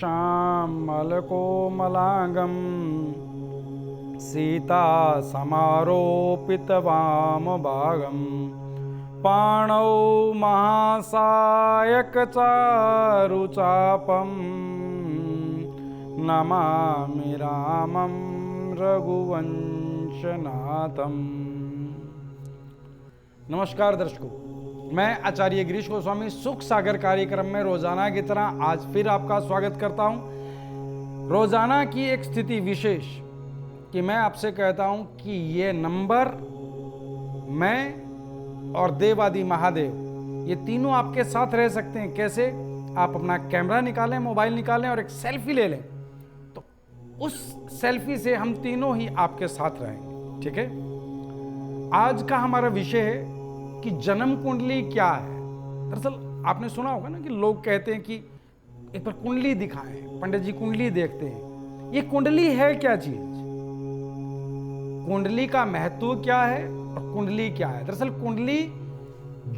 श्यामलकोमलांगं सीता समारोपितवामभागं पाणौ महासायकचारुचापं नमामि रामं रघुवंशनाथम। नमस्कार दर्शकों, मैं आचार्य गिरीश गोस्वामी सुख सागर कार्यक्रम में रोजाना की तरह आज फिर आपका स्वागत करता हूं। रोजाना की एक स्थिति विशेष कि मैं आपसे कहता हूं कि ये नंबर, मैं और देवादि महादेव, ये तीनों आपके साथ रह सकते हैं। कैसे? आप अपना कैमरा निकालें, मोबाइल निकालें और एक सेल्फी ले लें, तो उस सेल्फी से हम तीनों ही आपके साथ रहेंगे। ठीक है? आज का हमारा विषय है कि जन्म कुंडली क्या है। दरअसल आपने सुना होगा ना कि लोग कहते हैं कि एक बार कुंडली दिखाएं, पंडित जी कुंडली देखते हैं। ये कुंडली है क्या चीज? कुंडली का महत्व क्या है और कुंडली क्या है? दरअसल कुंडली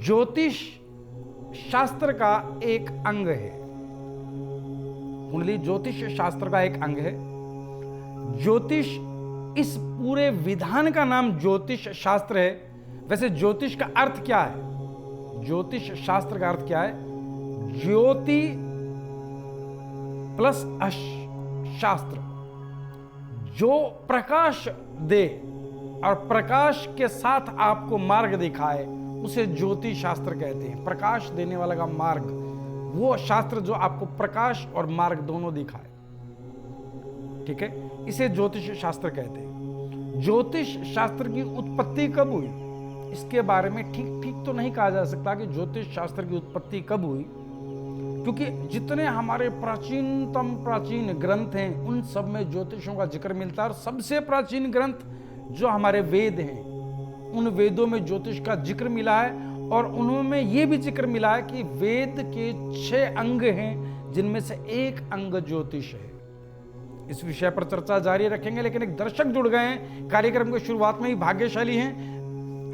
ज्योतिष शास्त्र का एक अंग है। कुंडली ज्योतिष शास्त्र का एक अंग है। ज्योतिष, इस पूरे विधान का नाम ज्योतिष शास्त्र है। वैसे ज्योतिष का अर्थ क्या है? ज्योतिष शास्त्र का अर्थ क्या है? ज्योति प्लस अश, शास्त्र, जो प्रकाश दे और प्रकाश के साथ आपको मार्ग दिखाए उसे ज्योतिष शास्त्र कहते हैं। प्रकाश देने वाला का मार्ग, वो शास्त्र जो आपको प्रकाश और मार्ग दोनों दिखाए। ठीक है? इसे ज्योतिष शास्त्र कहते हैं। ज्योतिष शास्त्र की उत्पत्ति कब हुई, इसके बारे में ठीक तो नहीं कहा जा सकता कि ज्योतिष शास्त्र की उत्पत्ति कब हुई, क्योंकि जितने हमारे प्राचीन ग्रंथ हैं उन सब में ज्योतिषों का जिक्र मिलता है। और सबसे प्राचीन ग्रंथ जो हमारे वेद हैं, उन वेदों में ज्योतिष का जिक्र मिला है। और उनमें यह भी जिक्र मिला है कि वेद के 6 अंग हैं, जिनमें से एक अंग ज्योतिष है। इस विषय पर चर्चा जारी रखेंगे, लेकिन एक दर्शक जुड़ गए हैं कार्यक्रम की शुरुआत में ही, भाग्यशाली हैं।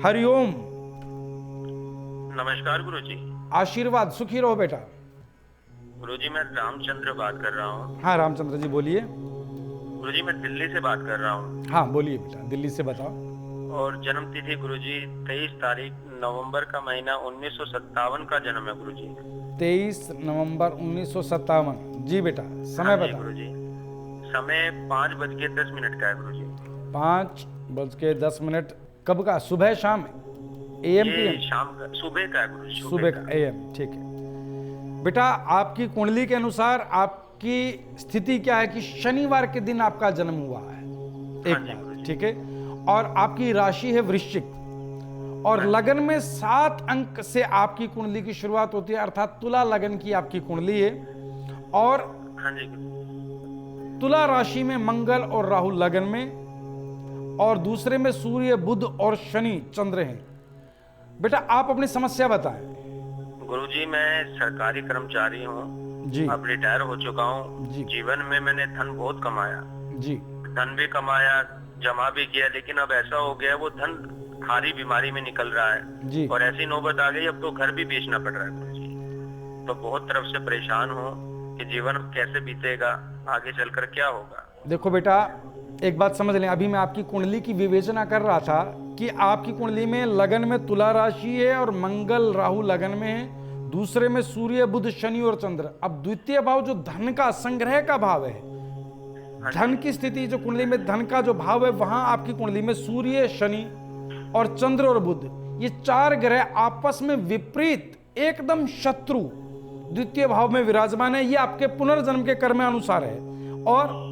हरिओम। नमस्कार गुरुजी। आशीर्वाद, सुखी रहो बेटा। गुरुजी मैं रामचंद्र बात कर रहा हूँ। हाँ रामचंद्र जी बोलिए। गुरुजी मैं दिल्ली से बात कर रहा हूँ। हाँ बोलिए बेटा, दिल्ली से बताओ। और जन्म तिथि गुरुजी 23 तारीख नवंबर का महीना 1957 का जन्म है गुरुजी। 23 नवंबर 1957। जी बेटा, समय बता। गुरुजी समय 5:10 का है गुरुजी। 5:10। कब का? सुबह शाम? AM PM? शाम का, सुबह का है गुरुजी। सुबह का AM। ठीक है बेटा, आपकी कुंडली के अनुसार आपकी स्थिति क्या है कि शनिवार के दिन आपका जन्म हुआ है, एक बात। ठीक है? और आपकी राशि है वृश्चिक, और लगन में 7 अंक से आपकी कुंडली की शुरुआत होती है, अर्थात तुला लगन की आपकी कुंडली है। और तुला राशि में मंगल और राहु लगन में, और दूसरे में सूर्य, बुध और शनि चंद्र हैं। बेटा आप अपनी समस्या बताएं। गुरुजी मैं सरकारी कर्मचारी हूँ जी, अब रिटायर हो चुका हूँ जी। जीवन में मैंने धन बहुत कमाया जी, धन भी कमाया, जमा भी किया, लेकिन अब ऐसा हो गया वो धन खारी बीमारी में निकल रहा है जी। और ऐसी नौबत आ गई अब तो घर भी बेचना पड़ रहा है गुरुजी। तो बहुत तरफ से परेशान हूँ कि जीवन कैसे बीतेगा, आगे चलकर क्या होगा। देखो बेटा, एक बात समझ लें, अभी मैं आपकी कुंडली की विवेचना कर रहा था कि आपकी कुंडली में लगन में तुला राशि है और मंगल राहु लगन में है, दूसरे में सूर्य, बुध, शनि और चंद्र। अब द्वितीय भाव जो धन का, संग्रह का भाव है, धन की स्थिति जो कुंडली में धन का जो भाव है, वहां आपकी कुंडली में सूर्य, शनि और चंद्र और बुध, ये 4 ग्रह आपस में विपरीत, एकदम शत्रु द्वितीय भाव में विराजमान है। ये आपके पुनर्जन्म के कर्म अनुसार है। और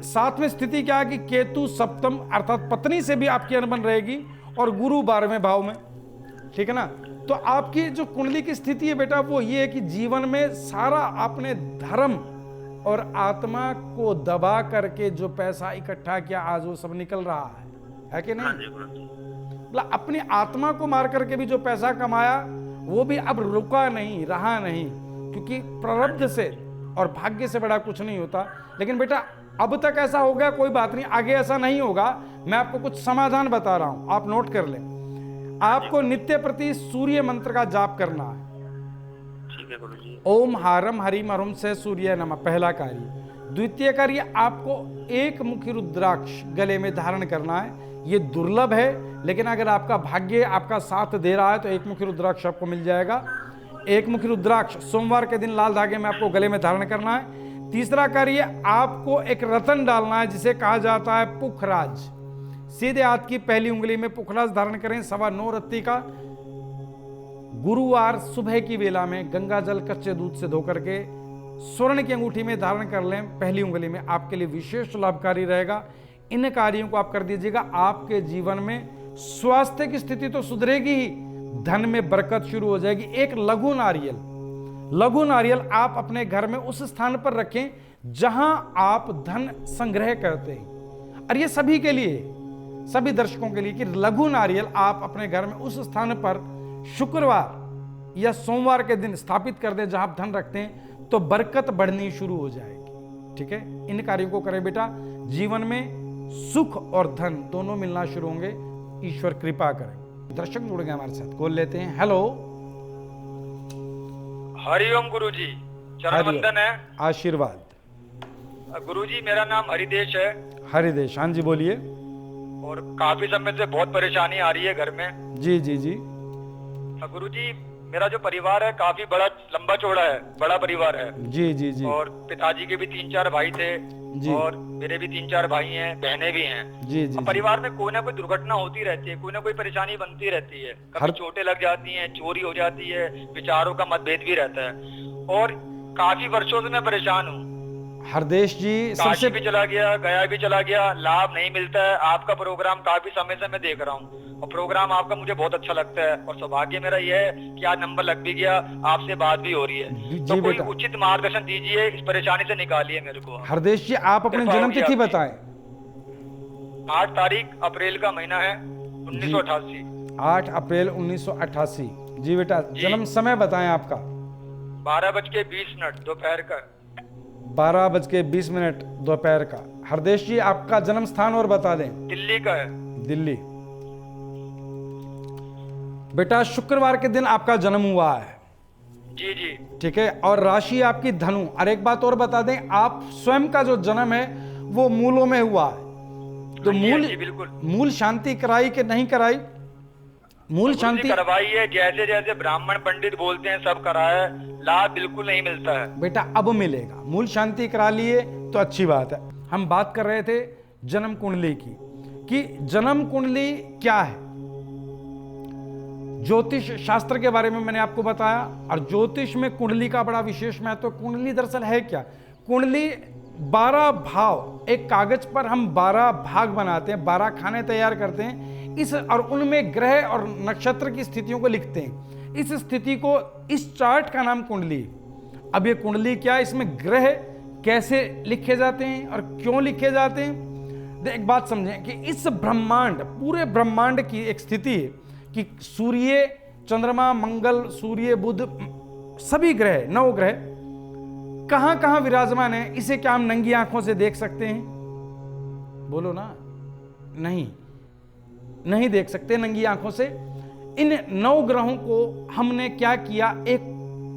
साथ में स्थिति क्या है कि केतु सप्तम, अर्थात पत्नी से भी आपकी अनबन रहेगी, और गुरु 12वें भाव में। ठीक है ना? तो आपकी जो कुंडली की स्थिति है बेटा, वो ये है कि जीवन में सारा आपने धर्म और आत्मा को दबा करके जो पैसा इकट्ठा किया, आज वो सब निकल रहा है कि नहीं? मतलब अपनी आत्मा को मार करके भी जो पैसा कमाया वो भी अब रुका नहीं, रहा नहीं, क्योंकि प्रारब्ध से और भाग्य से बड़ा कुछ नहीं होता। लेकिन बेटा अब तक ऐसा हो गया, कोई बात नहीं, आगे ऐसा नहीं होगा। मैं आपको कुछ समाधान बता रहा हूं, आप नोट कर लें। आपको नित्य प्रति सूर्य मंत्र का जाप करना है। है गुरुजी। ओम हारम हरिम हरुम से सूर्य नमः, पहला कार्य। द्वितीय कार्य, आपको एक मुखी रुद्राक्ष गले में धारण करना है। ये दुर्लभ है, लेकिन अगर आपका भाग्य आपका साथ दे रहा है तो एक मुखी रुद्राक्ष आपको मिल जाएगा। एक मुखी रुद्राक्ष सोमवार के दिन लाल धागे में आपको गले में धारण करना है। तीसरा कार्य, आपको एक रतन डालना है जिसे कहा जाता है पुखराज। सीधे हाथ की पहली उंगली में पुखराज धारण करें। 9:15 रत्ती का गुरुवार सुबह की वेला में गंगा जल कच्चे दूध से धोकर के स्वर्ण की अंगूठी में धारण कर लें पहली उंगली में, आपके लिए विशेष लाभकारी रहेगा। इन कार्यों को आप कर दीजिएगा। आपके जीवन में स्वास्थ्य की स्थिति तो सुधरेगी ही, धन में बरकत शुरू हो जाएगी। एक लघु नारियल आप अपने घर में उस स्थान पर रखें जहां आप धन संग्रह करते हैं। और ये सभी के लिए, सभी दर्शकों के लिए, कि लघु नारियल आप अपने घर में उस स्थान पर शुक्रवार या सोमवार के दिन स्थापित कर दें जहां आप धन रखते हैं, तो बरकत बढ़नी शुरू हो जाएगी। ठीक है, इन कार्यों को करें बेटा। जीवन में सुख और धन दोनों मिलना शुरू होंगे, ईश्वर कृपा करें। दर्शक जुड़ गए हमारे साथ, कॉल लेते हैं। हेलो, हरिओम गुरुजी, चरण वंदन है। आशीर्वाद। गुरुजी, मेरा नाम हरिदेश है। हरिदेश, हाँ जी बोलिए। और काफी समय से बहुत परेशानी आ रही है घर में। जी जी जी। गुरुजी, मेरा जो परिवार है काफी बड़ा लंबा चौड़ा है, बड़ा परिवार है। जी जी जी। और पिताजी के भी 3-4 भाई थे जी। और मेरे भी 3-4 भाई हैं, बहनें भी हैं। जी जी। परिवार में कोई ना कोई दुर्घटना होती रहती है, कोई ना कोई परेशानी बनती रहती है। कभी चोटें लग जाती हैं, चोरी हो जाती है, विचारों का मतभेद भी रहता है। और काफी वर्षों से मैं परेशान हूँ। हरदेश जी, काशी भी चला गया, गया भी चला गया, लाभ नहीं मिलता है। आपका प्रोग्राम काफी समय से मैं देख रहा हूँ और प्रोग्राम आपका मुझे बहुत अच्छा लगता है। और सौभाग्य मेरा यह है कि आज नंबर लग भी गया, आपसे बात भी हो रही है। तो कोई उचित मार्गदर्शन दीजिए, इस परेशानी से निकालिए मेरे को। हरदेश जी, आप अपनी जन्म तिथि बताएं। 8 तारीख अप्रैल का महीना है, 1988। 8 अप्रैल 1988। जी बेटा, जन्म समय बताएं आपका। 12:20 दोपहर का। 12:20 दोपहर का। हरदेश जी, आपका जन्म स्थान और बता दें। दिल्ली का है। दिल्ली। बेटा, शुक्रवार के दिन आपका जन्म हुआ है। जी जी। ठीक है, और राशि आपकी धनु। और एक बात और बता दें, आप स्वयं का जो जन्म है वो मूलों में हुआ है। तो मूल शांति कराई कि नहीं कराई? मूल शांति करवाई है, जैसे जैसे ब्राह्मण पंडित बोलते हैं सब कराया, लाभ बिल्कुल नहीं मिलता है। बेटा, अब मिलेगा। मूल शांति करा लिए तो अच्छी बात है। हम बात कर रहे थे जन्म कुंडली की, कि जन्म कुंडली क्या है। ज्योतिष शास्त्र के बारे में मैंने आपको बताया, और ज्योतिष में कुंडली का बड़ा विशेष महत्व। कुंडली दरअसल है क्या? कुंडली 12 भाव, एक कागज पर हम 12 भाग बनाते हैं, 12 खाने तैयार करते हैं इस, और उनमें ग्रह और नक्षत्र की स्थितियों को लिखते हैं। इस स्थिति को, इस चार्ट का नाम कुंडली। अब ये कुंडली क्या है, इसमें ग्रह कैसे लिखे जाते हैं और क्यों लिखे जाते हैं। एक बात समझें कि इस ब्रह्मांड, पूरे ब्रह्मांड की एक स्थिति है कि सूर्य, चंद्रमा, मंगल, सूर्य, बुध, सभी ग्रह, 9 ग्रह कहां कहां विराजमान है। इसे क्या हम नंगी आंखों से देख सकते हैं? बोलो ना। नहीं देख सकते नंगी आंखों से। इन 9 ग्रहों को हमने क्या किया, एक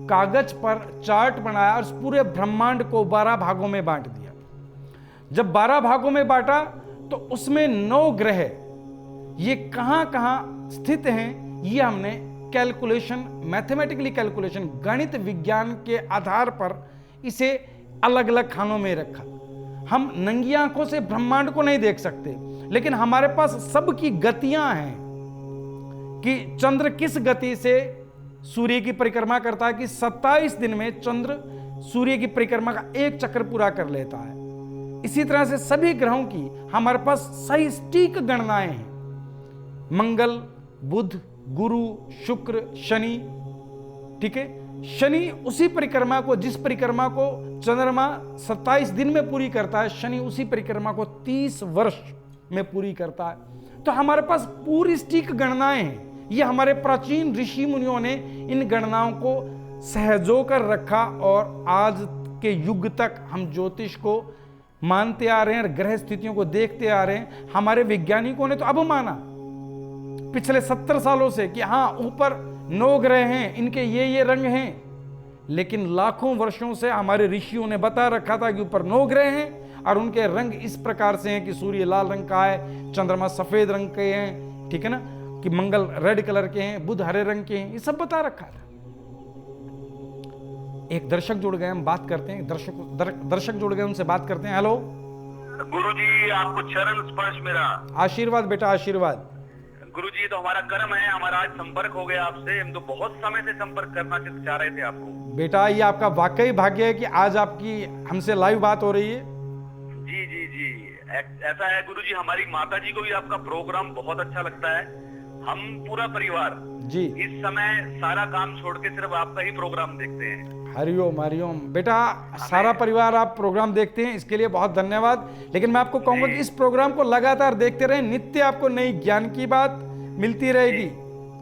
कागज पर चार्ट बनाया और उस पूरे ब्रह्मांड को 12 भागों में बांट दिया। जब 12 भागों में बांटा तो उसमें 9 ग्रह ये कहां कहां स्थित हैं, ये हमने कैलकुलेशन, मैथमेटिकली कैलकुलेशन, गणित विज्ञान के आधार पर इसे अलग अलग खानों में रखा। हम नंगी आंखों से ब्रह्मांड को नहीं देख सकते, लेकिन हमारे पास सबकी गतियां हैं कि चंद्र किस गति से सूर्य की परिक्रमा करता है, कि 27 दिन में चंद्र सूर्य की परिक्रमा का एक चक्र पूरा कर लेता है। इसी तरह से सभी ग्रहों की हमारे पास सही सटीक गणनाएं हैं। मंगल, बुध, गुरु, शुक्र, शनि। ठीक है, शनि उसी परिक्रमा को, जिस परिक्रमा को चंद्रमा 27 दिन में पूरी करता है, शनि उसी परिक्रमा को 30 वर्ष में पूरी करता है। तो हमारे पास पूरी सटीक गणनाएं हैं। ये हमारे प्राचीन ऋषि मुनियों ने इन गणनाओं को सहजो कर रखा, और आज के युग तक हम ज्योतिष को मानते आ रहे हैं, ग्रह स्थितियों को देखते आ रहे हैं। हमारे वैज्ञानिकों ने तो अब माना पिछले 70 सालों से कि हाँ, ऊपर 9 ग्रह हैं, इनके ये रंग हैं, लेकिन लाखों वर्षों से हमारे ऋषियों ने बता रखा था कि ऊपर 9 ग्रह हैं और उनके रंग इस प्रकार से हैं कि सूर्य लाल रंग का है, चंद्रमा सफेद रंग के हैं, ठीक है ना, कि मंगल रेड कलर के हैं, बुध हरे रंग के हैं, ये सब बता रखा था। एक दर्शक जुड़ गए, हम बात करते हैं। दर्शक जुड़ गए, उनसे बात करते हैं। हेलो गुरुजी, आपको चरण स्पर्श मेरा आशीर्वाद बेटा, आशीर्वाद। गुरुजी, तो हमारा कर्म है, हमारा आज संपर्क हो गया आपसे। हम तो बहुत समय से संपर्क करना चाह रहे थे आपको। बेटा ये आपका वाकई भाग्य है कि आज आपकी हमसे लाइव बात हो रही है। जी जी जी, ऐसा है गुरुजी, हमारी माता जी को भी आपका प्रोग्राम बहुत अच्छा लगता है। हम पूरा परिवार जी इस समय सारा काम छोड़ के सिर्फ आपका ही प्रोग्राम देखते हैं। हरिओम हरिओम। बेटा सारा परिवार आप प्रोग्राम देखते हैं, इसके लिए बहुत धन्यवाद। लेकिन मैं आपको कहूंगा कि इस प्रोग्राम को लगातार देखते रहें, नित्य आपको नई ज्ञान की बात मिलती रहेगी,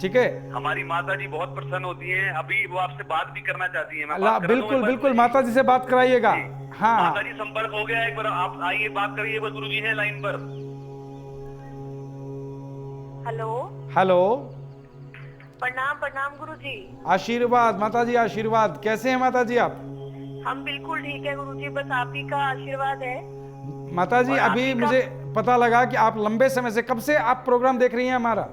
ठीक है। हमारी माता जी बहुत प्रसन्न होती हैं, अभी वो आपसे बात भी करना चाहती हैं। बिल्कुल बिल्कुल, माता जी से बात कराइएगा। हाँ माता जी संपर्क हो गया, एक बार आप आइए बात करिए। बस गुरुजी हैं लाइन पर। हेलो हेलो, प्रणाम प्रणाम गुरुजी। आशीर्वाद माता जी, आशीर्वाद। कैसे हैं माता जी आप? हम बिल्कुल ठीक है गुरुजी, बस आप ही का आशीर्वाद है। माता जी अभी मुझे पता लगा कि आप लंबे समय से, कब से आप प्रोग्राम देख रही हैं हमारा?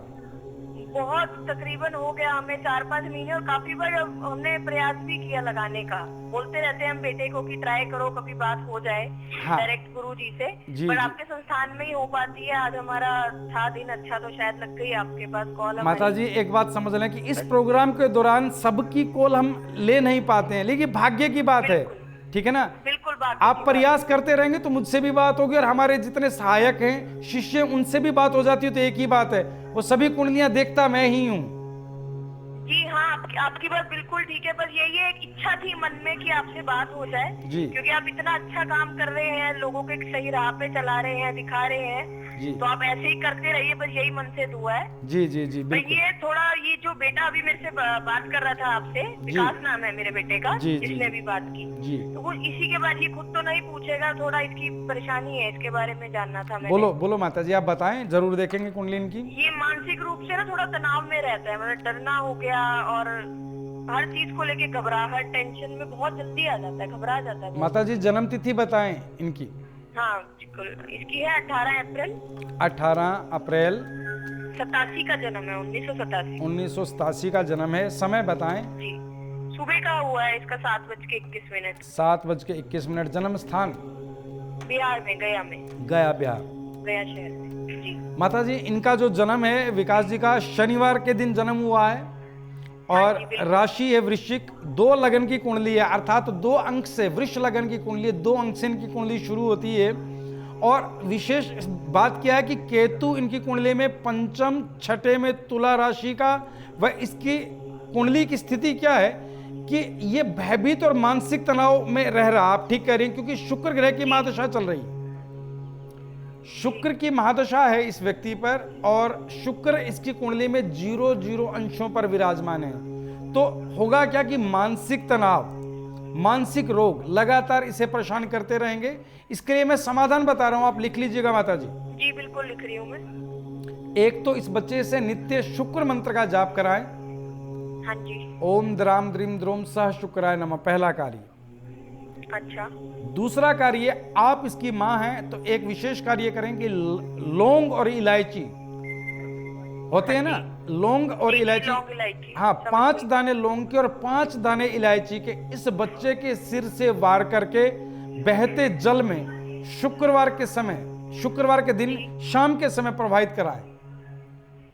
बहुत तकरीबन हो गया हमें 4-5 महीने, और काफी बार हमने प्रयास भी किया लगाने का। बोलते रहते हैं हम बेटे को कि ट्राई करो, कभी बात हो जाए डायरेक्ट गुरुजी से, पर आपके संस्थान में ही हो पाती है। आज हमारा था दिन अच्छा, तो शायद लग गई आपके पास कॉल। माता जी एक बात समझ लें कि इस प्रोग्राम के दौरान सबकी कॉल हम ले नहीं पाते हैं, लेकिन भाग्य की बात है, ठीक है ना। बिल्कुल आप प्रयास करते रहेंगे तो मुझसे भी बात होगी, और हमारे जितने सहायक हैं, शिष्य, उनसे भी बात हो जाती है। तो एक ही बात है, वो सभी कुंडलियां देखता मैं ही हूँ। जी हाँ, आपकी बात बिल्कुल ठीक है। बस यही एक इच्छा थी मन में कि आपसे बात हो जाए, क्योंकि आप इतना अच्छा काम कर रहे हैं, लोगों को एक सही राह पे चला रहे हैं, दिखा रहे हैं। तो आप ऐसे ही करते रहिए, बस यही मन से दुआ है। जी जी जी बिल्कुल। ये थोड़ा, ये जो बेटा अभी मेरे से बात कर रहा था आपसे, विकास नाम है मेरे बेटे का, जिसने अभी बात की, तो वो इसी के बाद, ये खुद तो नहीं पूछेगा, थोड़ा इसकी परेशानी है, इसके बारे में जानना था मैंने। बोलो बोलो माता जी, आप बताएं, जरूर देखेंगे कुंडली इनकी। ये मानसिक रूप से ना थोड़ा तनाव में रहता है, मतलब डरना हो गया, और हर चीज को लेके घबराहट, टेंशन में बहुत जल्दी आ जाता है, घबरा जाता है। माता जी जन्म तिथि बताएं इनकी। हाँ, इसकी है 18 अप्रैल। 18 अप्रैल 87 का जन्म है, 1987। 1987 का जन्म है। समय बताएं। जी, सुबह का हुआ है इसका 7:21। 7:21। जन्म स्थान बिहार में, गया में। गया, बिहार, गया शहर में। जी माता जी इनका जो जन्म है विकास जी का, शनिवार के दिन जन्म हुआ है, और राशि है वृश्चिक। 2 लगन की कुंडली है, अर्थात 2 अंक से, वृष लगन की कुंडली, 2 अंक से इनकी कुंडली शुरू होती है। और विशेष बात क्या है कि केतु इनकी कुंडली में पंचम छठे में तुला राशि का, व इसकी कुंडली की स्थिति क्या है कि ये भयभीत और मानसिक तनाव में रह रहा। आप ठीक कह रही हैं, क्योंकि शुक्र ग्रह की महादशा चल रही है। शुक्र की महादशा है इस व्यक्ति पर, और शुक्र इसकी कुंडली में 0-0 अंशों पर विराजमान है। तो होगा क्या कि मानसिक तनाव, मानसिक रोग लगातार इसे परेशान करते रहेंगे। इसके लिए मैं समाधान बता रहा हूं, आप लिख लीजिएगा माता जी। जी बिल्कुल लिख रही हूँ मैं। एक तो इस बच्चे से नित्य शुक्र मंत्र का जाप कराएं। हाँ जी। ओम द्राम द्रीम द्रोम सह शुक्राय नमः, पहला कार्य। अच्छा। दूसरा कार्य, आप इसकी माँ हैं तो एक विशेष कार्य करें कि लौंग और इलायची होते हैं ना, लौंग और इलायची, हाँ, 5 दाने लौंग के और 5 दाने इलायची के इस बच्चे के सिर से वार करके बहते जल में शुक्रवार के समय, शुक्रवार के दिन शाम के समय प्रवाहित कराएं।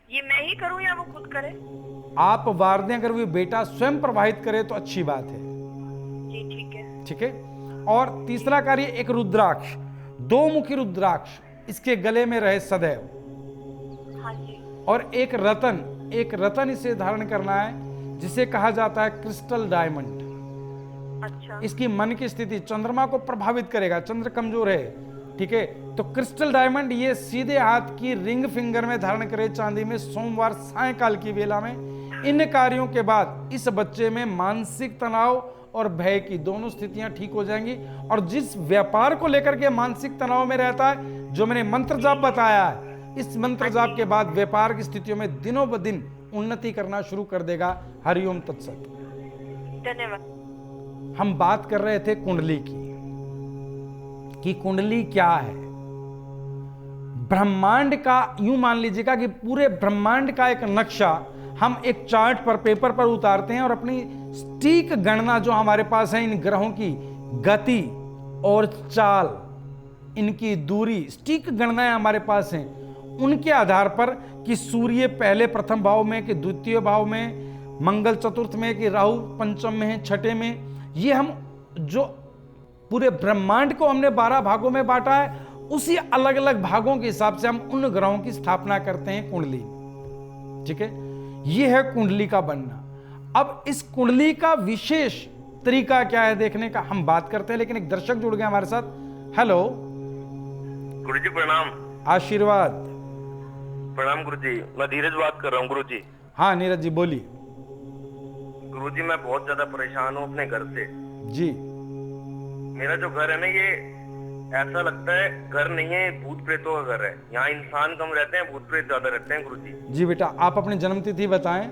ये मैं ही करूं या वो खुद करे? आप वार दें, अगर वो बेटा स्वयं प्रवाहित करे तो अच्छी बात है। जी ठीक है। ठीक है। और तीसरा कार्य, एक रुद्राक्ष, 2 मुखी रुद्राक्ष इसके गले में रहे सदैव। हाँ जी। और एक रतन इसे धारण करना है, जिसे कहा जाता है क्रिस्टल डायमंड। अच्छा। इसकी मन की स्थिति चंद्रमा को प्रभावित करेगा, चंद्र कमजोर है, ठीक है। तो क्रिस्टल डायमंड ये सीधे हाथ की रिंग फिंगर में धारण करे, चांदी में, सोमवार सायंकाल की वेला में। इन कार्यों के बाद इस बच्चे में मानसिक तनाव और भय की दोनों स्थितियां ठीक हो जाएंगी। और जिस व्यापार को लेकर के मानसिक तनाव में रहता है, जो मैंने मंत्र जाप बताया है, इस मंत्र जाप के बाद व्यापार की स्थितियों में दिनों ब दिन उन्नति करना शुरू कर देगा। हरिओम तत्सत। धन्यवाद। हम बात कर रहे थे कुंडली की, कि कुंडली क्या है। ब्रह्मांड का, यूं मान लीजिएगा कि पूरे ब्रह्मांड का एक नक्शा हम एक चार्ट पर, पेपर पर उतारते हैं और अपनी सटीक गणना जो हमारे पास है इन ग्रहों की गति और चाल, इनकी दूरी, सटीक गणनाएं हमारे पास हैं। उनके आधार पर कि सूर्य पहले प्रथम भाव में, कि द्वितीय भाव में, मंगल चतुर्थ में, कि राहु पंचम में है, छठे में, ये हम जो पूरे ब्रह्मांड को हमने 12 भागों में बांटा है, उसी अलग अलग भागों के हिसाब से हम उन ग्रहों की स्थापना करते हैं कुंडली। ठीक है, ये है कुंडली का बनना। अब इस कुंडली का विशेष तरीका क्या है देखने का, हम बात करते हैं, लेकिन एक दर्शक जुड़ गए हमारे साथ। हेलो गुरुजी प्रणाम। आशीर्वाद। प्रणाम गुरुजी, मैं धीरज बात कर रहा हूँ गुरुजी। हाँ नीरज जी बोलिए। गुरुजी मैं बहुत ज्यादा परेशान हूँ अपने घर से। जी। मेरा जो घर है ना, ये ऐसा लगता है घर नहीं है, भूत प्रेतों का घर है। यहाँ इंसान कम रहते हैं, भूत प्रेत ज्यादा रहते हैं गुरुजी। जी बेटा, आप अपनी जन्म तिथि बताएं।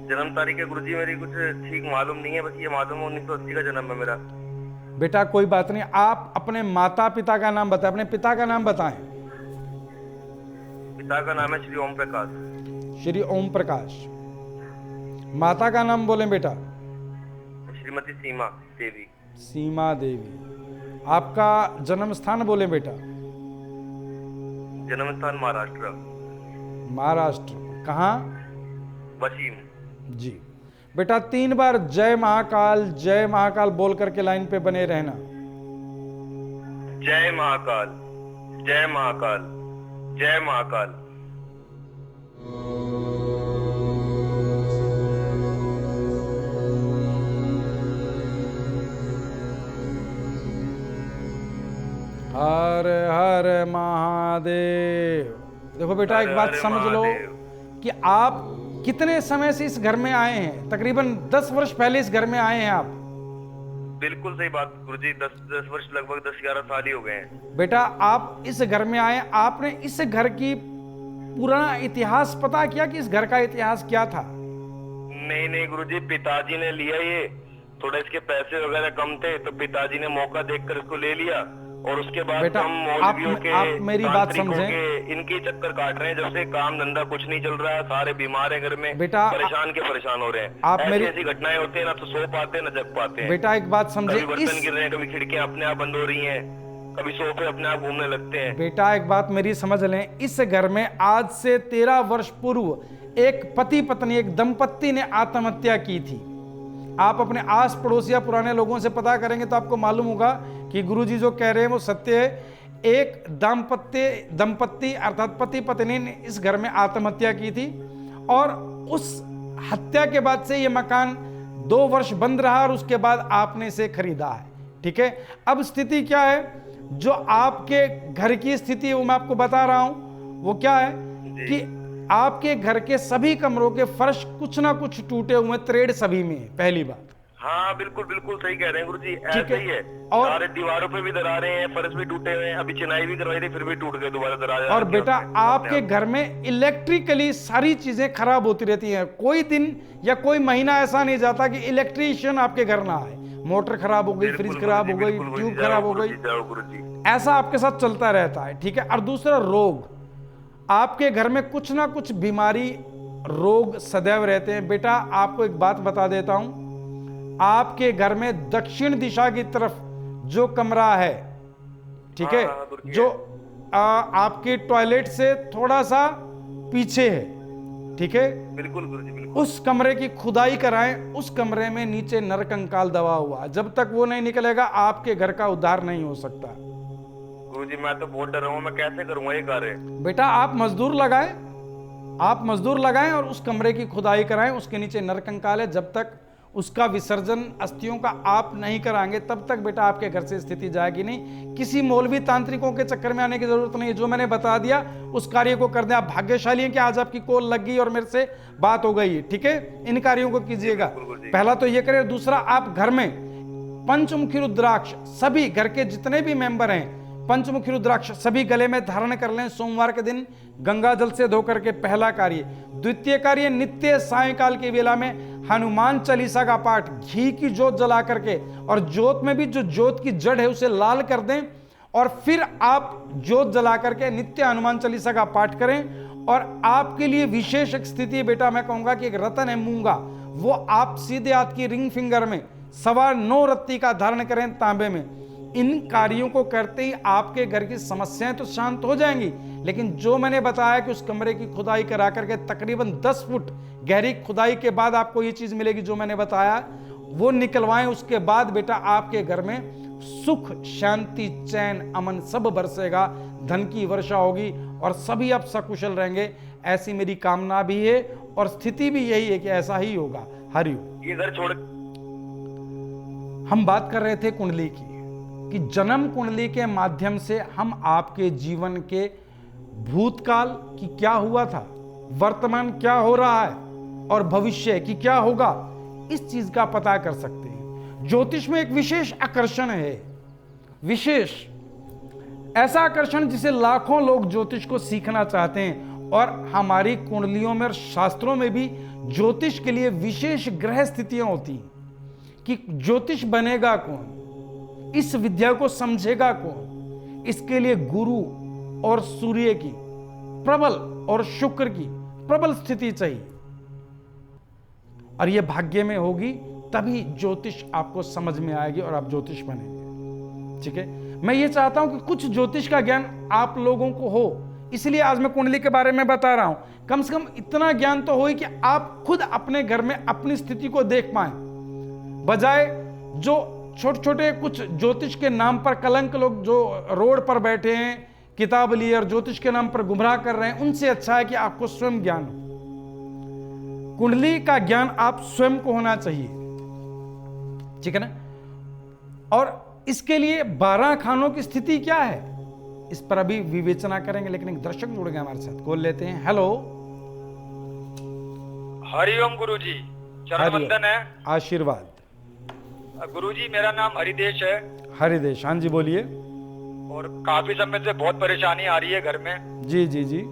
जन्म तारीख है गुरुजी मेरी कुछ ठीक मालूम नहीं है, बस ये मालूम है 1980 का जन्म है मेरा। बेटा कोई बात नहीं, आप अपने माता पिता का नाम बताएं, अपने पिता का नाम बताएं। पिता का नाम है श्री ओम प्रकाश। श्री ओम प्रकाश। माता का नाम बोलें बेटा। श्रीमती सीमा देवी। सीमा देवी। आपका जन्म स्थान बोले बेटा। जन्म स्थान महाराष्ट्र। महाराष्ट्र कहाँ? वसीम। जी बेटा, 3 बार जय महाकाल बोल करके लाइन पे बने रहना। जय महाकाल, जय महाकाल, जय महाकाल। हर हर महादेव। देखो बेटा, एक बात समझ लो कि आप कितने समय से इस घर में आए हैं? तकरीबन 10 वर्ष पहले इस घर में आए हैं आप। बिल्कुल सही बात गुरुजी, 10 वर्ष, लगभग 10-11 साल ही हो गए हैं। बेटा आप इस घर में आए, आपने इस घर की पुराना इतिहास पता किया कि इस घर का इतिहास क्या था? नहीं गुरुजी, पिताजी ने लिया ये, थोड़ा इसके पैसे वगैरह कम थे तो पिताजी ने मौका देखकर इसको ले लिया, और उसके बाद बेटा हम मौलवियों के, आप मेरी बात समझें, इनकी चक्कर काट रहे हैं। जब से काम धंधा कुछ नहीं चल रहा है, सारे बीमार हैं घर में, बेटा परेशान हो रहे हैं। आप मेरी ऐसी घटनाएं होती है ना, तो सो पाते ना जग पाते हैं। बेटा एक बात समझे, कभी बर्तन गिर रहे हैं, कभी खिड़कियां अपने आप बंद हो रही हैं, कभी सोफे अपने आप घूमने लगते हैं। बेटा एक बात मेरी समझ लें, इस घर में आज से 13 वर्ष पूर्व एक पति पत्नी, एक दंपत्ति ने आत्महत्या की थी। आप अपने आस पड़ोस या पुराने लोगों से पता करेंगे तो आपको मालूम होगा कि गुरुजी जो कह रहे हैं वो सत्य है। एक दंपत्ति अर्थात पति पत्नी ने इस घर में आत्महत्या की थी, और उस हत्या के बाद से ये मकान 2 वर्ष बंद रहा, और उसके बाद आपने इसे खरीदा है। ठीक है, अब स्थिति क्या है, जो आपके घर की स्थिति वो मैं आपको बता रहा हूं। वो क्या है कि आपके घर के सभी कमरों के फर्श कुछ ना कुछ टूटे हुए, त्रेड़ सभी में है, पहली बात। हाँ बिल्कुल सही कह रहे हैं गुरुजी, ऐसे ही है। और सारे दीवारों पे भी दरारें हैं, फर्श भी टूटे हुए हैं, अभी चिनाई भी करवाई थी फिर भी टूट गए दोबारा दरार। और बेटा आपके घर में इलेक्ट्रिकली सारी चीजें खराब होती रहती हैं। कोई दिन या कोई महीना ऐसा नहीं जाता कि इलेक्ट्रीशियन आपके घर ना आए। मोटर खराब हो गई, फ्रिज खराब हो गई, ट्यूब खराब हो गई, ऐसा आपके साथ चलता रहता है। ठीक है, और दूसरा रोग, आपके घर में कुछ ना कुछ बीमारी, रोग सदैव रहते हैं। बेटा आपको एक बात बता देता हूं, आपके घर में दक्षिण दिशा की तरफ जो कमरा है, ठीक है, जो आपके टॉयलेट से थोड़ा सा पीछे है, ठीक है, बिल्कुल गुरुजी, बिल्कुल। उस कमरे की खुदाई कराएं। उस कमरे में नीचे नरकंकाल दबा हुआ, जब तक वो नहीं निकलेगा आपके घर का उद्धार नहीं हो सकता। गुरुजी मैं तो बहुत डर रहा हूँ, मैं कैसे करूंगा ये कार्य? बेटा आप मजदूर लगाएं और उस कमरे की खुदाई कराएं। उसके नीचे नरकंकाल है, जब तक उसका विसर्जन अस्थियों का आप नहीं कराएंगे तब तक बेटा आपके घर से स्थिति जाएगी नहीं। किसी मौलवी तांत्रिकों के चक्कर में आने की जरूरत नहीं है। जो मैंने बता दिया उस कार्य को कर दें। आप भाग्यशाली हैं कि आज आपकी कॉल लग गई और मेरे से बात हो गई है। ठीक है, इन कार्यों को कीजिएगा। पहला तो ये करें। दूसरा, आप घर में पंचमुखी रुद्राक्ष, सभी घर के जितने भी मेंबर हैं, पंचमुखी रुद्राक्ष सभी गले में धारण कर लें। सोमवार के दिन गंगा जल से धो करके, पहला कार्य। द्वितीय कार्य, नित्य सायंकाल की वेला में हनुमान चालीसा का पाठ घी की जोत जला करके, और जोत में भी जो जोत की जड़ है उसे लाल कर दें, और फिर आप जोत जला करके नित्य हनुमान चालीसा का पाठ करें। और आपके लिए विशेष एक स्थिति है बेटा, मैं कहूंगा कि एक रतन है मूंगा, वो आप सीधे हाथ की रिंग फिंगर में 9.25 रत्ती का धारण करें तांबे में। इन कार्यों को करते ही आपके घर की समस्याएं तो शांत हो जाएंगी, लेकिन जो मैंने बताया कि उस कमरे की खुदाई करा करके तकरीबन 10 फुट गहरी खुदाई के बाद आपको ये चीज मिलेगी जो मैंने बताया, वो निकलवाएं। उसके बाद बेटा आपके घर में सुख, शांति, चैन, अमन सब बरसेगा, धन की वर्षा होगी और सभी आप सकुशल रहेंगे। ऐसी मेरी कामना भी है और स्थिति भी यही है कि ऐसा ही होगा। हरिओम। इधर छोड़। हम बात कर रहे थे कुंडली की, कि जन्म कुंडली के माध्यम से हम आपके जीवन के भूतकाल की क्या हुआ था, वर्तमान क्या हो रहा है और भविष्य की क्या होगा, इस चीज का पता कर सकते हैं। ज्योतिष में एक विशेष आकर्षण है, विशेष ऐसा आकर्षण जिसे लाखों लोग ज्योतिष को सीखना चाहते हैं। और हमारी कुंडलियों में और शास्त्रों में भी ज्योतिष के लिए विशेष ग्रह स्थितियां होती हैं कि ज्योतिष बनेगा कौन, इस विद्या को समझेगा कौन। इसके लिए गुरु और सूर्य की प्रबल और शुक्र की प्रबल स्थिति चाहिए, और यह भाग्य में होगी तभी ज्योतिष आपको समझ में आएगी और आप ज्योतिष बनेंगे। ठीक है, मैं ये चाहता हूं कि कुछ ज्योतिष का ज्ञान आप लोगों को हो, इसलिए आज मैं कुंडली के बारे में बता रहा हूं। कम से कम इतना ज्ञान तो हो कि आप खुद अपने घर में अपनी स्थिति को देख पाए, बजाय जो छोटे छोटे कुछ ज्योतिष के नाम पर कलंक लोग जो रोड पर बैठे हैं किताब लिए और ज्योतिष के नाम पर गुमराह कर रहे हैं, उनसे अच्छा है कि आपको स्वयं ज्ञान हो। कुंडली का ज्ञान आप स्वयं को होना चाहिए, ठीक है ना। और इसके लिए 12 खानों की स्थिति क्या है, इस पर अभी विवेचना करेंगे, लेकिन एक दर्शक जुड़ गए हमारे साथ, कॉल लेते हैं। हेलो। हरिओम गुरुजी, चरण वंदन है। आशीर्वाद। गुरुजी मेरा नाम हरिदेश है। हरिदेश, हाँ जी बोलिए। और काफी समय से बहुत परेशानी आ रही है घर में। जी जी जी।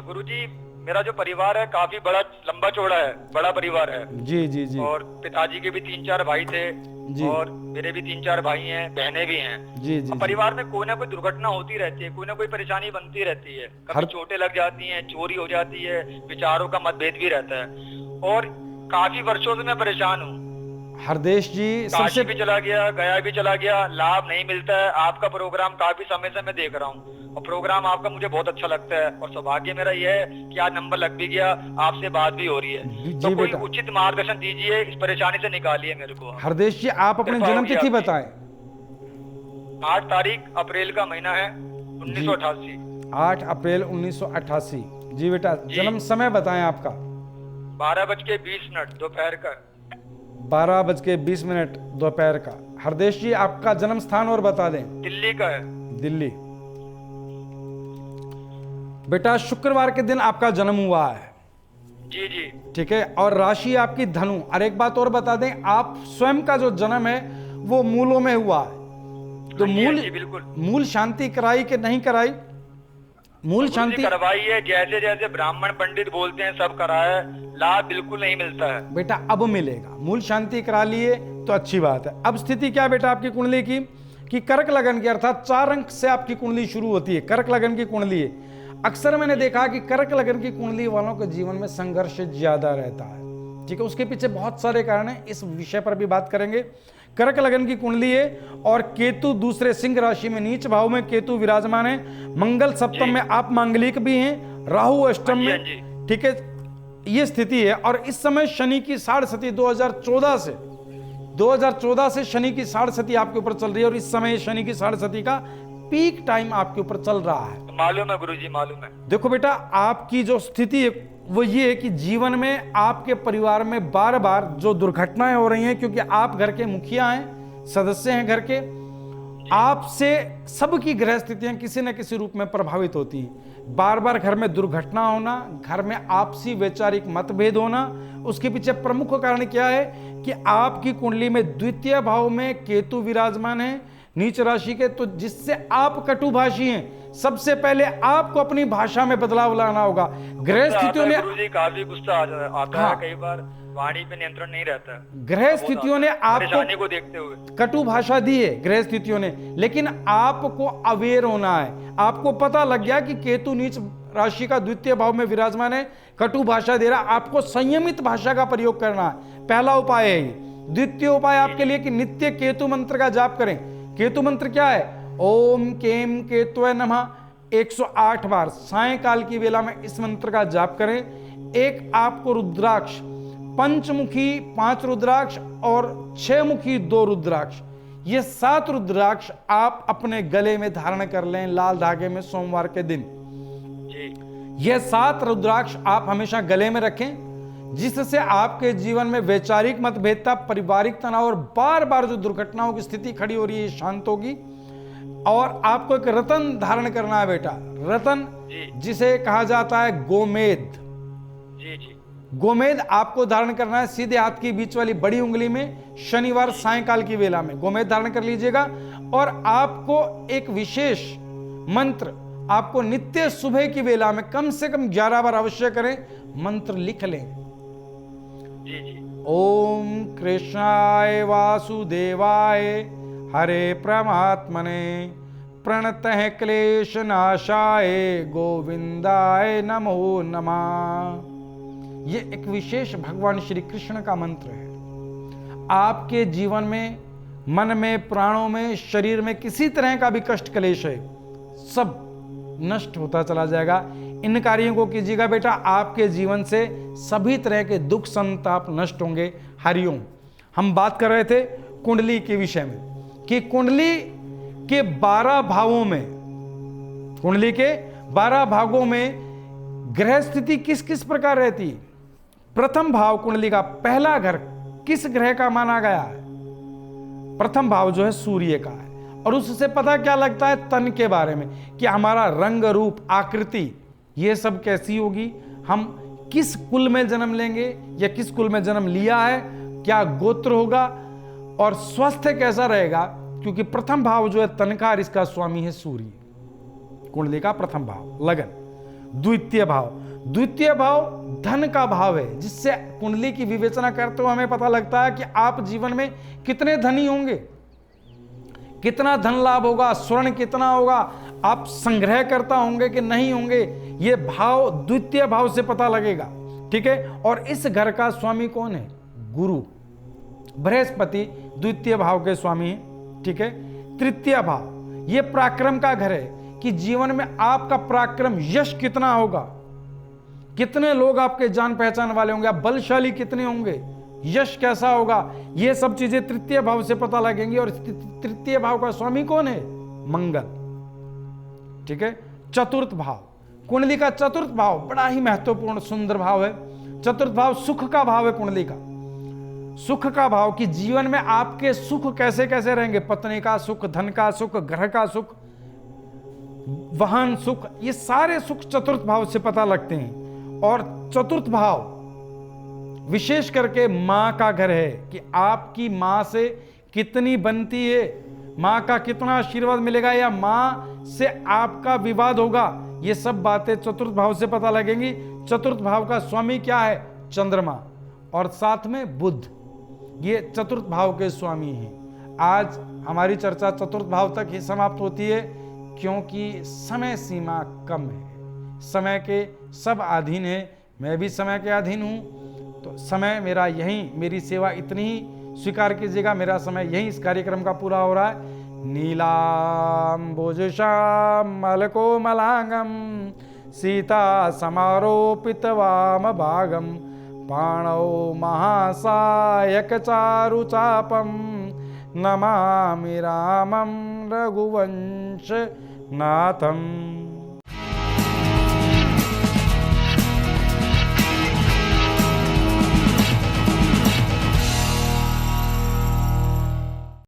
गुरुजी मेरा जो परिवार है काफी बड़ा लंबा चौड़ा है, बड़ा परिवार है। जी जी जी। और पिताजी के भी 3-4 भाई थे जी। और मेरे भी 3-4 भाई हैं, बहनें भी हैं जी जी। परिवार में कोई ना कोई दुर्घटना होती रहती है, कोई ना कोई परेशानी बनती रहती है, कभी चोटें लग जाती हैं, चोरी हो जाती है, विचारों का मतभेद भी रहता है। और काफी वर्षों से मैं परेशान हूँ। हरदेश जी, काशी भी चला गया, गया भी चला गया, लाभ नहीं मिलता है। आपका प्रोग्राम काफी समय से मैं देख रहा हूँ और प्रोग्राम आपका मुझे बहुत अच्छा लगता है। और सौभाग्य मेरा यह है कि आज नंबर लग भी गया, आपसे बात भी हो रही है। तो कोई उचित मार्गदर्शन दीजिए, इस परेशानी से निकालिए मेरे को। हरदेश जी, आप अपनी जन्म तिथि बताएं। 8 तारीख अप्रैल का महीना है 1988। 8 अप्रैल 1988। जी बेटा, जन्म समय बताएं आपका। 12:20 दोपहर का। 12:20 दोपहर का। हरदेश जी, आपका जन्म स्थान और बता दें। दिल्ली का है। दिल्ली। बेटा, शुक्रवार के दिन आपका जन्म हुआ है। जी जी। ठीक है, और राशि आपकी धनु। और एक बात और बता दें, आप स्वयं का जो जन्म है वो मूलों में हुआ है, तो मूल शांति कराई कि नहीं कराई? मूल शांति करवाई है, जैसे जैसे ब्राह्मण पंडित बोलते हैं सब कराया, लाभ बिल्कुल नहीं मिलता है। बेटा अब मिलेगा, मूल शांति करा लिए तो अच्छी बात है। अब स्थिति क्या बेटा आपकी कुंडली की, कि कर्क लगन की, अर्थात 4 अंक से आपकी कुंडली शुरू होती है, कर्क लगन की कुंडली है। अक्सर मैंने देखा कि कर्क लगन की कुंडली वालों के जीवन में संघर्ष ज्यादा रहता है। ठीक है, उसके पीछे बहुत सारे कारण हैं, इस विषय पर भी बात करेंगे। कर्क लगन की कुंडली है और केतु दूसरे सिंह राशि में नीच भाव में केतु विराजमान है, मंगल सप्तम में, आप मांगलिक भी हैं, राहु अष्टम में। ठीक है, ये स्थिति है। और इस समय शनि की 6.5 2014 से शनि की 6.5 आपके ऊपर चल रही है, और इस समय शनि की 6.5 का पीक टाइम आपके ऊपर चल रहा है। मालूम है गुरुजी, मालूम है। देखो बेटा, आपकी जो स्थिति है वो ये है कि जीवन में आपके परिवार में बार बार जो दुर्घटनाएं हो रही हैं, क्योंकि आप घर के मुखिया हैं, सदस्य हैं घर के, आपसे सबकी ग्रह स्थितियां किसी न किसी रूप में प्रभावित होती हैं। बार बार घर में दुर्घटना होना, घर में आपसी वैचारिक मतभेद होना, उसके पीछे प्रमुख कारण क्या है कि आपकी कुंडली में द्वितीय भाव में केतु विराजमान है नीच राशि के, तो जिससे आप कटुभाषी हैं, सबसे पहले आपको अपनी भाषा में बदलाव लाना होगा। ग्रह स्थितियों ने गुरुजी काफी गुस्सा आता है, कई बार वाणी पे नियंत्रण नहीं रहता। ग्रह स्थितियों ने आपको को देखते हुए कटु भाषा दी है ग्रह स्थितियों ने, लेकिन आपको अवेयर होना है। आपको पता लग गया कि केतु नीच राशि का द्वितीय भाव में विराजमान है, कटु भाषा दे रहा, आपको संयमित भाषा का प्रयोग करना है। पहला उपाय है ये। द्वितीय उपाय आपके लिए कि नित्य केतु मंत्र का जाप करें। केतु मंत्र क्या है? ओम केम केतुवे नमः 108 बार सायंकाल की वेला में इस मंत्र का जाप करें। एक आपको रुद्राक्ष, पंचमुखी 5 रुद्राक्ष और 6 मुखी 2 रुद्राक्ष, ये 7 रुद्राक्ष आप अपने गले में धारण कर लें लाल धागे में सोमवार के दिन। ये 7 रुद्राक्ष आप हमेशा गले में रखें, जिससे आपके जीवन में वैचारिक मतभेदता, पारिवारिक तनाव और बार बार जो दुर्घटनाओं की स्थिति खड़ी हो रही है शांत होगी। और आपको एक रतन धारण करना है बेटा, रतन जिसे कहा जाता है गोमेद। गोमेद आपको धारण करना है सीधे हाथ की बीच वाली बड़ी उंगली में, शनिवार सायंकाल की वेला में गोमेद धारण कर लीजिएगा। और आपको एक विशेष मंत्र आपको नित्य सुबह की वेला में कम से कम 11 बार अवश्य करें, मंत्र लिख लें। ओम कृष्णाय वासुदेवाय हरे परमात्मने प्रणतः क्लेश नाशाय गोविंदाय नमो नमः। ये एक विशेष भगवान श्री कृष्ण का मंत्र है। आपके जीवन में, मन में, प्राणों में, शरीर में किसी तरह का भी कष्ट क्लेश है, सब नष्ट होता चला जाएगा। इन कार्यों को कीजिएगा बेटा, आपके जीवन से सभी तरह के दुख संताप नष्ट होंगे। हरिओम। हम बात कर रहे थे कुंडली के विषय में कि कुंडली के 12 भावों में, कुंडली के 12 भागों में ग्रह स्थिति किस किस प्रकार रहती है। प्रथम भाव कुंडली का पहला घर किस ग्रह का माना गया है? प्रथम भाव जो है सूर्य का है। और उससे पता क्या लगता है? तन के बारे में, कि हमारा रंग रूप आकृति ये सब कैसी होगी, हम किस कुल में जन्म लेंगे या किस कुल में जन्म लिया है, क्या गोत्र होगा और स्वास्थ्य कैसा रहेगा। क्योंकि प्रथम भाव जो है तन का, और इसका स्वामी है सूर्य। कुंडली का प्रथम भाव लगन। द्वितीय भाव धन का भाव है, जिससे कुंडली की विवेचना करते हुए हमें पता लगता है कि आप जीवन में कितने धनी होंगे, कितना धन लाभ होगा, स्वर्ण कितना होगा, आप संग्रह करता होंगे कि नहीं होंगे, ये भाव द्वितीय भाव से पता लगेगा। ठीक है। और इस घर का स्वामी कौन है? गुरु, बृहस्पति द्वितीय भाव के स्वामी है। ठीक है। तृतीय भाव ये पराक्रम का घर है, कि जीवन में आपका पराक्रम, यश कितना होगा, कितने लोग आपके जान पहचान वाले होंगे, आप बलशाली कितने होंगे, यश कैसा होगा, ये सब चीजें तृतीय भाव से पता लगेंगी। और तृतीय भाव का स्वामी कौन है? मंगल। ठीक है। चतुर्थ भाव, कुंडली का चतुर्थ भाव बड़ा ही महत्वपूर्ण सुंदर भाव है। चतुर्थ भाव सुख का भाव है। कुंडली का सुख का भाव, कि जीवन में आपके सुख कैसे कैसे रहेंगे, पत्नी का सुख, धन का सुख, घर का सुख, वाहन सुख, ये सारे सुख चतुर्थ भाव से पता लगते हैं। और चतुर्थ भाव विशेष करके मां का घर है, कि आपकी मां से कितनी बनती है, मां का कितना आशीर्वाद मिलेगा, या मां से आपका विवाद होगा, ये सब बातें चतुर्थ भाव से पता लगेंगी। चतुर्थ भाव का स्वामी क्या है? चंद्रमा, और साथ में बुध, ये चतुर्थ भाव के स्वामी हैं। आज हमारी चर्चा चतुर्थ भाव तक ही समाप्त होती है, क्योंकि समय सीमा कम है, समय के सब अधीन है, मैं भी समय के अधीन हूं। तो समय मेरा यहीं, मेरी सेवा इतनी ही स्वीकार कीजिएगा, मेरा समय यहीं इस कार्यक्रम का पूरा हो रहा है। नीलाम्बुजश्याम मलकोमलांगम सीता समारोपित वाम भागम पाणौ महासायक चारु चापम नमामि रामं रघुवंश नाथम।